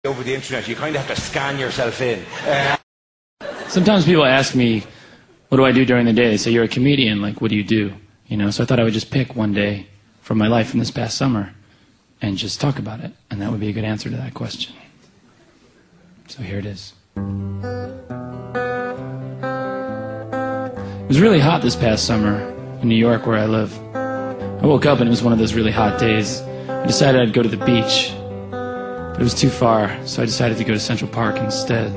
Over the internet, you kind of have to scan yourself in. Sometimes people ask me, what do I do during the day? They say, you're a comedian, like, what do you do? You know, so I thought I would just pick one day from my life from this past summer and just talk about it. And that would be a good answer to that question. So here it is. It was really hot this past summer in New York where I live. I woke up and it was one of those really hot days. I decided I'd go to the beach. But it was too far, so I decided to go to Central Park instead.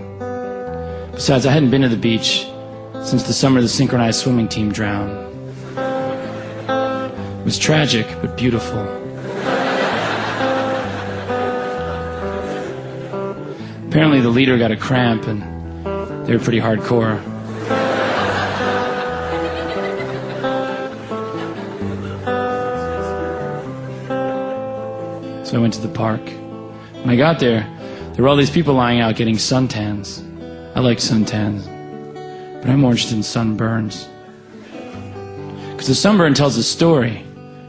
Besides, I hadn't been to the beach since the summer the synchronized swimming team drowned. It was tragic, but beautiful. Apparently the leader got a cramp, and they were pretty hardcore. So I went to the park. When I got there were all these people lying out getting suntans. I like suntans, but I'm more interested in sunburns. Because the sunburn tells a story.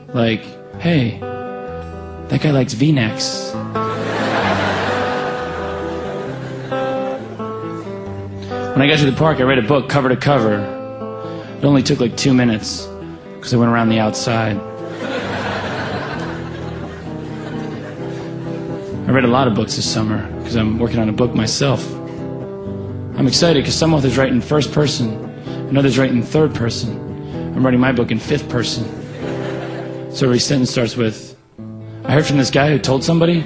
Like, hey, that guy likes V-necks. When I got to the park, I read a book cover to cover. It only took like 2 minutes, because I went around the outside. I read a lot of books this summer, because I'm working on a book myself. I'm excited because some authors write in first person, and others write in third person. I'm writing my book in fifth person. So every sentence starts with, I heard from this guy who told somebody.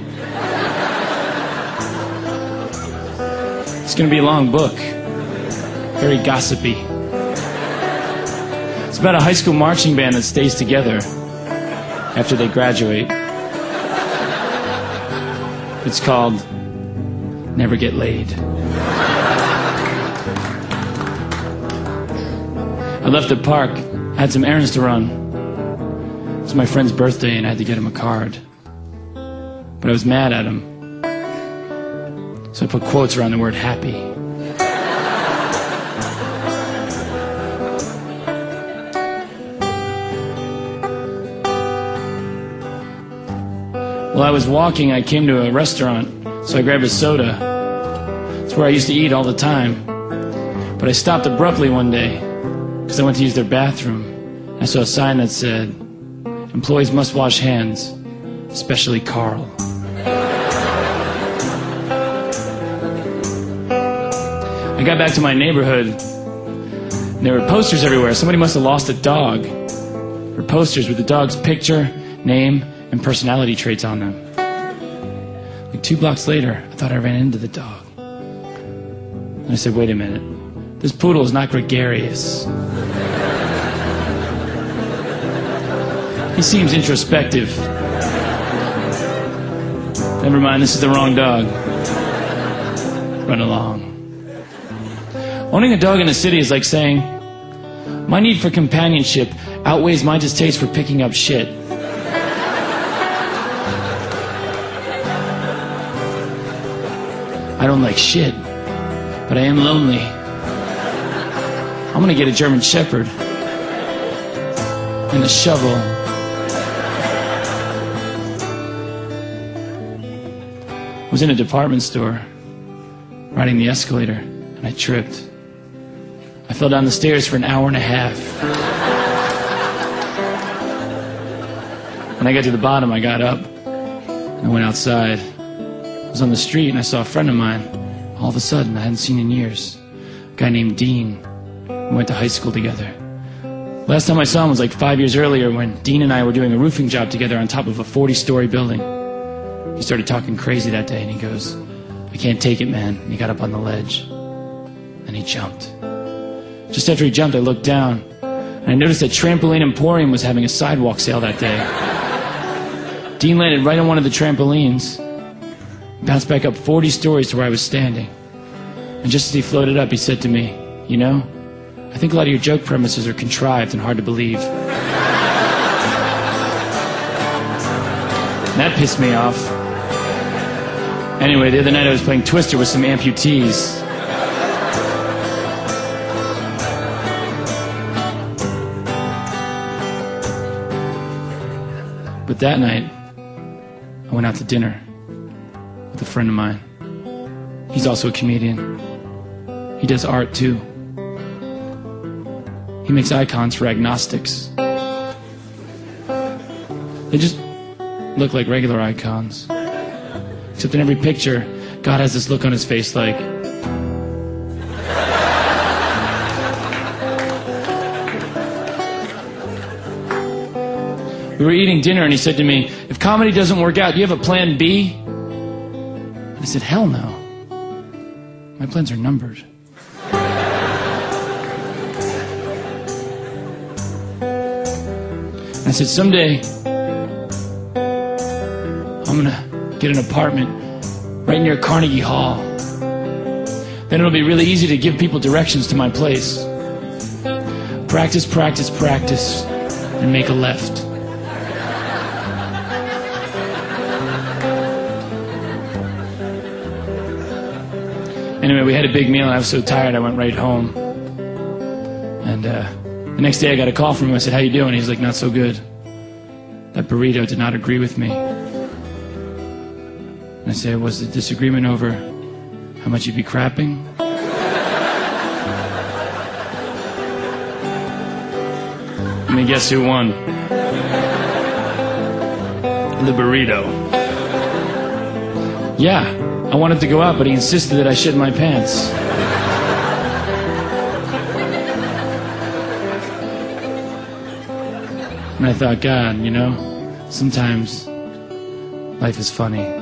It's going to be a long book. Very gossipy. It's about a high school marching band that stays together after they graduate. It's called Never Get Laid. I left the park. I had some errands to run. It was my friend's birthday and I had to get him a card. But I was mad at him. So I put quotes around the word happy. While I was walking, I came to a restaurant, so I grabbed a soda. It's where I used to eat all the time. But I stopped abruptly one day because I went to use their bathroom. I saw a sign that said, employees must wash hands, especially Carl. I got back to my neighborhood, and there were posters everywhere. Somebody must have lost a dog. There were posters with the dog's picture, name, and personality traits on them. Like 2 blocks later, I thought I ran into the dog. And I said, wait a minute. This poodle is not gregarious. He seems introspective. Never mind, this is the wrong dog. Run along. Owning a dog in the city is like saying, my need for companionship outweighs my distaste for picking up shit. I don't like shit, but I am lonely. I'm gonna get a German Shepherd and a shovel. I was in a department store, riding the escalator, and I tripped. I fell down the stairs for an hour and a half. When I got to the bottom, I got up and I went outside. I was on the street and I saw a friend of mine. All of a sudden, I hadn't seen in years. A guy named Dean. We went to high school together. Last time I saw him was like 5 years earlier when Dean and I were doing a roofing job together on top of a 40-story building. He started talking crazy that day and he goes, I can't take it, man. And he got up on the ledge. And he jumped. Just after he jumped, I looked down and I noticed that Trampoline Emporium was having a sidewalk sale that day. Dean landed right on one of the trampolines, bounced back up 40 stories to where I was standing. And just as he floated up, he said to me, you know, I think a lot of your joke premises are contrived and hard to believe. And that pissed me off. Anyway, the other night I was playing Twister with some amputees. But that night, I went out to dinner with a friend of mine. He's also a comedian. He does art too. He makes icons for agnostics. They just look like regular icons. Except in every picture, God has this look on his face like, we were eating dinner and he said to me, if comedy doesn't work out, do you have a plan B? And I said, hell no. My plans are numbered. And I said, someday, I'm going to get an apartment right near Carnegie Hall. Then it'll be really easy to give people directions to my place. Practice, practice, practice, and make a left. Anyway, we had a big meal and I was so tired I went right home. And the next day I got a call from him. I said, how you doing? He's like, not so good. That burrito did not agree with me. And I said, was the disagreement over how much you'd be crapping? I mean, guess who won? The burrito. Yeah, I wanted to go out, but he insisted that I shit my pants. And I thought, God, you know, sometimes life is funny.